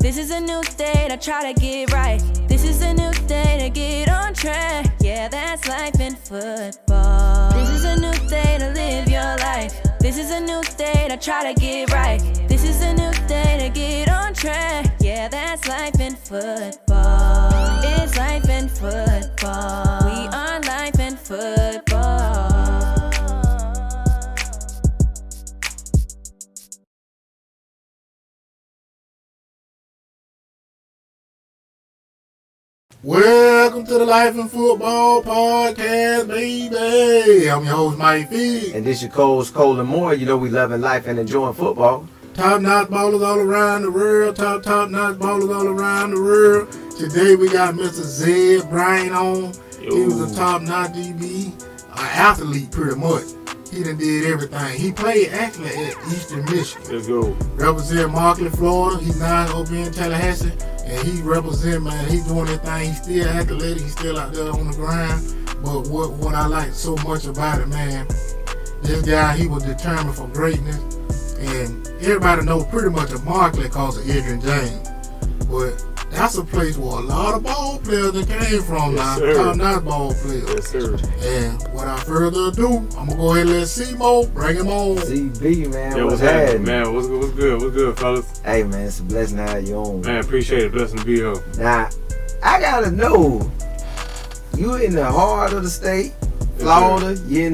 This is a new day to try to get right. This is a new day to get on track. Yeah, that's life in football. This is a new day to live your life. This is a new day to try to get right. This is a new day to get on track. Yeah, that's life in football. It's life in football. We are life in football. Welcome to the Life in Football Podcast, baby. I'm your host, Mike Fee. And this your co-host, Colin Moore. You know we loving life and enjoying football. Top-notch ballers all around the world. Top-notch ballers all around the world. Today we got Mr. Zedrick Bryant on. Yo. He was a top-notch DB, an athlete pretty much. He done did everything. He played actually at Eastern Michigan. Let's go. Represent Immokalee, Florida. He's now over in Tallahassee. And he represent, man, he's doing that thing. He's still athletic. He's still out there on the grind. But what I like so much about it, man, this guy, he was determined for greatness. And everybody knows pretty much Immokalee because of Adrian James. But that's a place where a lot of ball players that came from now. Top-notch ball players. Yes, sir. And without further ado, I'm going to go ahead and let C-Mo bring him on. CB, man. Yeah, what's happening? Man, what's good, fellas? Hey, man, it's a blessing to have you on. Man, appreciate it. Blessing to be here. Now, I got to know, you in the heart of the state, Florida. You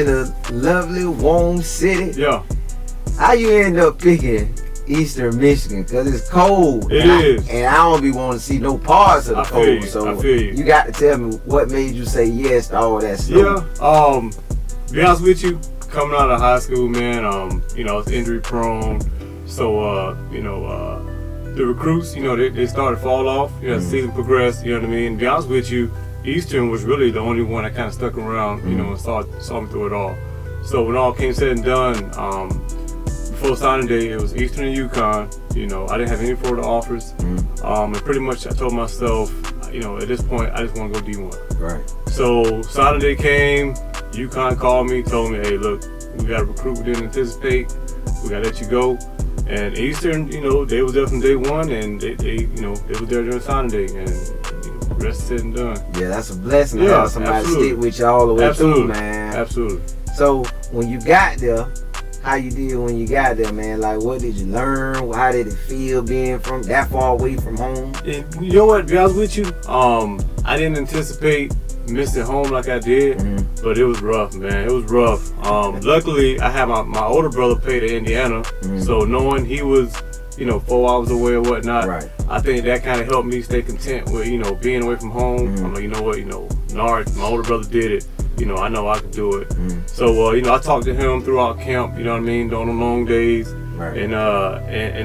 in a lovely, warm city. Yeah. How you end up picking Eastern Michigan? Because it's cold. It is. And I don't be wanting to see no parts of the cold. So I feel you. You got to tell me what made you say yes to all that stuff. Yeah. Be honest with you, coming out of high school, man, I was injury prone. So, the recruits, they started to fall off. As the season progressed, you know what I mean? Be honest with you, Eastern was really the only one that kind of stuck around, and saw me through it all. So when all came said and done, before signing day, it was Eastern and UConn. I didn't have any Florida offers. And pretty much I told myself, at this point, I just want to go D1. Right. So signing day came, UConn called me, told me, hey, look, we got a recruit we didn't anticipate. We got to let you go. And Eastern, they was there from day one, and they were there during signing day. And the rest is said and done. Yeah, that's a blessing to have somebody stick with you all the way through, man. Absolutely. So when you got there, how you did when you got there, man? Like, what did you learn? How did it feel being from that far away from home? And you know what, to be honest with you, I didn't anticipate missing home like I did, but it was rough, man. It was rough. Luckily, I had my older brother pay to Indiana, so knowing he was, 4 hours away or whatnot, right. I think that kind of helped me stay content with, being away from home. I'm like, you know what, Nard, my older brother did it. I know I could do it. So, I talked to him throughout camp, you know what I mean, on the long days. Right. And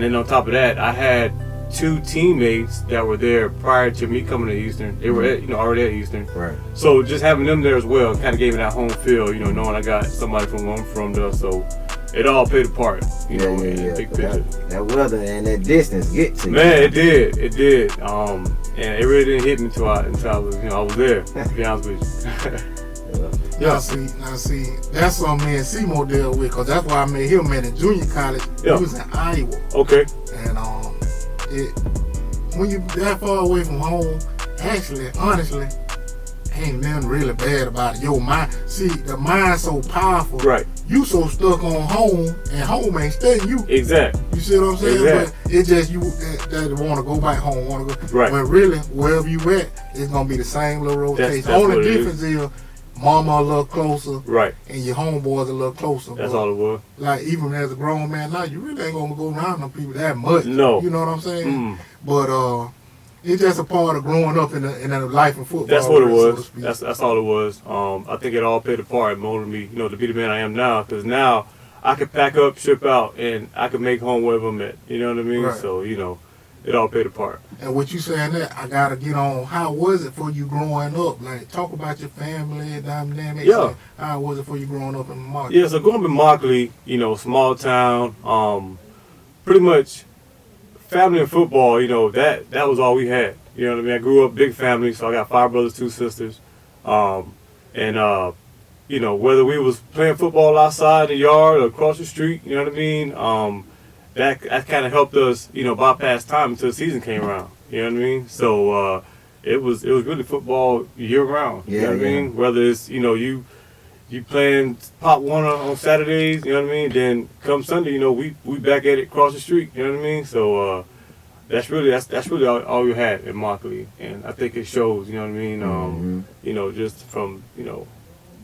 then on top of that, I had 2 teammates that were there prior to me coming to Eastern. They were already at Eastern. Right. So just having them there as well kind of gave me that home feel, knowing I got somebody from where I'm from there. So it all played a part, in the big picture. That weather and that distance get to you. Man, it did. And it really didn't hit me until I was, I was there, to be honest with you. Yeah, see, that's something me and C-Mo dealt with, because that's why I met him at junior college. Yeah. He was in Iowa. Okay. And when you that far away from home, actually, honestly, ain't nothing really bad about it. Your mind, see, the mind's so powerful. Right. You so stuck on home, and home ain't studying you. Exactly. You see what I'm saying? Exactly. But it's just you that want to go back home, want to go. Right. When really, wherever you at, it's gonna be the same little rotation. That's Only difference is mama a little closer, right, and your homeboys a little closer. That's all it was. Like, even as a grown man now, you really ain't gonna go around them people that much. No. You know what I'm saying? But it's just a part of growing up in a life of football. That's what it was. So that's all it was. I think it all played a part in molding me, to be the man I am now. Because now I could pack up, ship out, and I could make home wherever I'm at. You know what I mean? Right. So, it all played a part. And what you saying that, I gotta get on. How was it for you growing up? Like, talk about your family dynamics. Yeah. How was it for you growing up in Immokalee? Yeah. So growing up in Immokalee, small town, pretty much family and football. That was all we had. You know what I mean? I grew up big family, so I got 5 brothers, 2 sisters, and whether we was playing football outside in the yard or across the street, you know what I mean? that kind of helped us, bypass time until the season came around. You know what I mean? So it was really football year round. You know what I mean? Whether it's you playing Pop Warner on Saturdays, you know what I mean? Then come Sunday, we back at it across the street. You know what I mean? So that's really all you had in Immokalee, and I think it shows. You know what I mean? Just from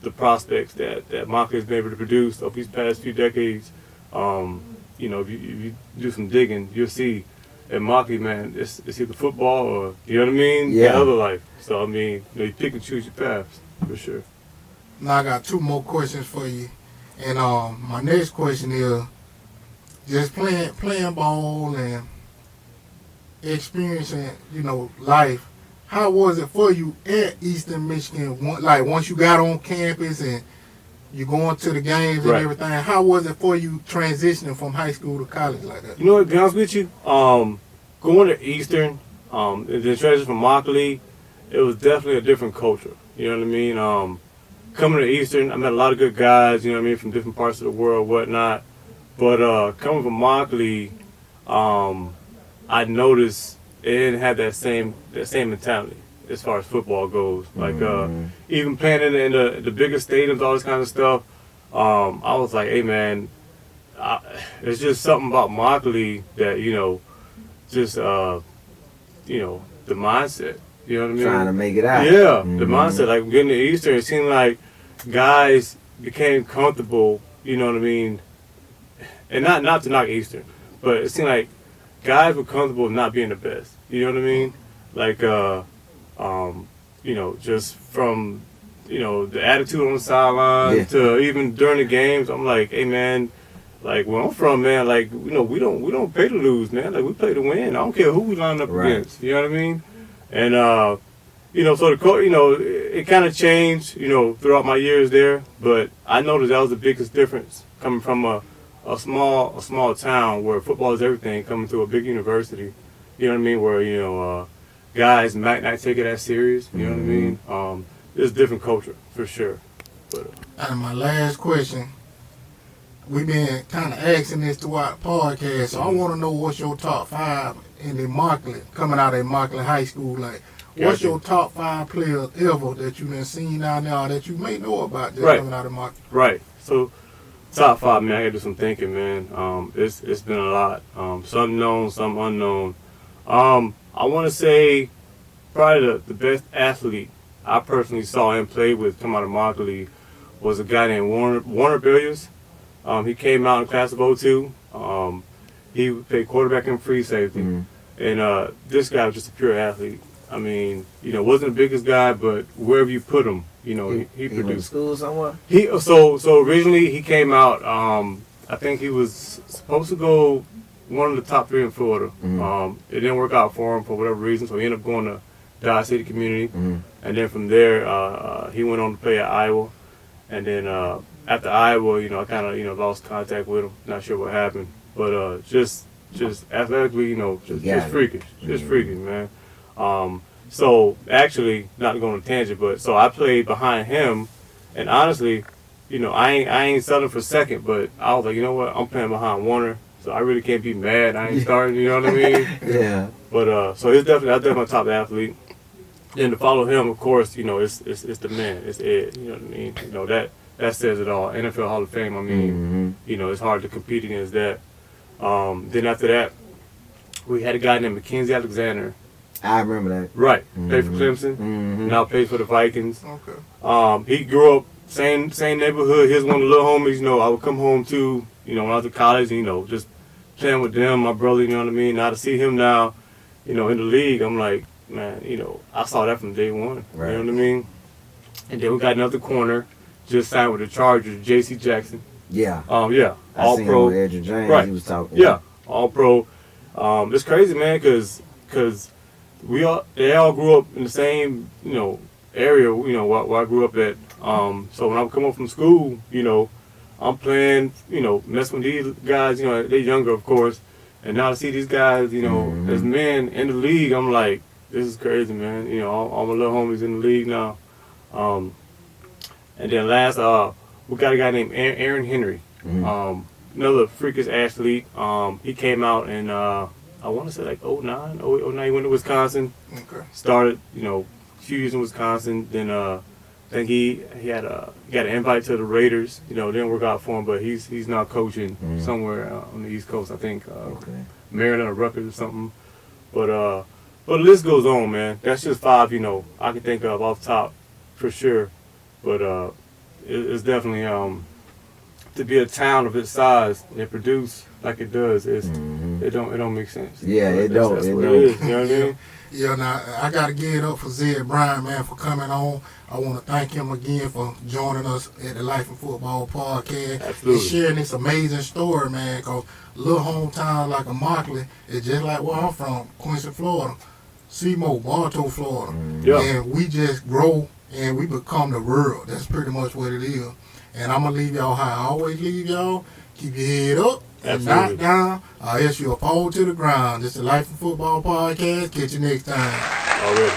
the prospects that Immokalee has been able to produce over these past few decades. If you do some digging, you'll see Immokalee, man, it's either football or, you know what I mean? Yeah. The other life. So, I mean, you pick and choose your paths, for sure. Now I got 2 more questions for you. And my next question is, just playing ball and experiencing, life, how was it for you at Eastern Michigan? Like, once you got on campus and you going to the games and everything, how was it for you transitioning from high school to college like that? You know what, to be honest with you, going to Eastern, the transition from Immokalee, it was definitely a different culture. You know what I mean? Coming to Eastern, I met a lot of good guys, you know what I mean, from different parts of the world, whatnot. But coming from Immokalee, I noticed it didn't have that same mentality as far as football goes. Like even playing in the bigger stadiums, all this kind of stuff. I was like, hey man, it's just something about Immokalee that just the mindset. You know what I mean? Trying to make it out. Yeah, the mindset. Like getting to Eastern, it seemed like guys became comfortable. You know what I mean? And not to knock Eastern, but it seemed like guys were comfortable with not being the best. You know what I mean? Like just from the attitude on the sideline to even during the games, I'm like, hey man, like where I'm from, man, like we don't pay to lose, man. Like we play to win. I don't care who we line up against. You know what I mean? And so it kind of changed, throughout my years there. But I noticed that was the biggest difference coming from a small town where football is everything, coming to a big university. You know what I mean? Where guys might not take it as serious. You know what I mean? It's a different culture for sure. But and my last question, we've been kind of asking this throughout the podcast, so I want to know what's your top 5 in Immokalee, coming out of Immokalee High School. Like, what's your top 5 players ever that you've been seeing out there that you may know about just coming out of Immokalee? Right. So, top 5, man, I got to do some thinking, man. It's been a lot. Some known, some unknown. I want to say probably the best athlete I personally saw him play with come out of Immokalee was a guy named Warner Billiards. He came out in class of 02. He played quarterback and free safety. And this guy was just a pure athlete. I mean, wasn't the biggest guy, but wherever you put him, he produced. He went to school somewhere? So originally he came out, I think he was supposed to go one of the top 3 in Florida. It didn't work out for him for whatever reason, so he ended up going to Dodge City Community. And then from there, he went on to play at Iowa. And then after Iowa, I kind of lost contact with him. Not sure what happened, but just athletically, just freakish, freakish, man. So actually, not to go on a tangent, but so I played behind him, and honestly, I ain't selling for second, but I was like, you know what, I'm playing behind Warner, so I really can't be mad. I ain't starting, you know what I mean? Yeah. But so that's definitely my top athlete. Then to follow him, of course, it's the man, it's Ed. You know what I mean? That says it all. NFL Hall of Fame. I mean, it's hard to compete against that. Then after that, we had a guy named Mackenzie Alexander. I remember that. Right. Played for Clemson. Now plays for the Vikings. Okay. He grew up same neighborhood. Here's one of the little homies. I would come home to, when I was in college, and, just playing with them, my brother. You know what I mean? Now to see him now, in the league, I'm like, man, I saw that from day one. Right. You know what I mean? And then we got another corner, just signed with the Chargers, J.C. Jackson. Yeah. Yeah. All I seen pro. Him with Edgar James. Right. He was talking. Yeah. All pro. It's crazy, man, because they all grew up in the same, area, where I grew up at. So when I come up from school, I'm playing, messing with these guys, they're younger, of course. And now to see these guys, as men in the league, I'm like, this is crazy, man. All my little homies in the league now. And then last, we got a guy named Aaron Henry. another freakish athlete. He came out in I want to say like 09, he went to Wisconsin. Okay. Started, a few years in Wisconsin. Then I think he got an invite to the Raiders. Didn't work out for him, but he's now coaching somewhere on the East Coast. I think Maryland or Rutgers or something. But the list goes on, man. That's just 5, I can think of off top for sure. But it's definitely to be a town of its size and produce like it does, it don't make sense. Yeah, it don't. That's it what don't. it is. You know what I mean? Yeah, now I got to give it up for Zedrick Bryant, man, for coming on. I want to thank him again for joining us at the Life and Football Podcast. Absolutely. And sharing this amazing story, man, because little hometown like Immokalee is just like where I'm from, Quincy, Florida, Seymour, Bartow, Florida. Yeah. And we just grow and we become the world. That's pretty much what it is. And I'm going to leave y'all how I always leave y'all. Keep your head up. And knock down, or else you'll fall to the ground. This is the Life and Football Podcast. Catch you next time. Already.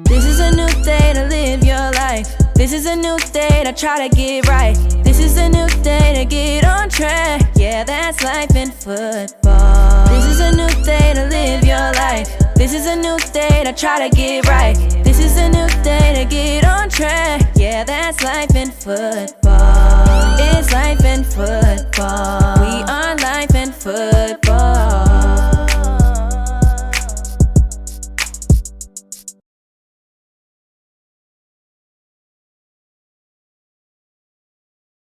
This is a new day to live your life. This is a new day to try to get right. This is a new day to get on track. Yeah, that's life in football. This is a new day to live your life. This is a new day to try to get right. This is a new day to get on track. Yeah, that's life in football. It's life in football.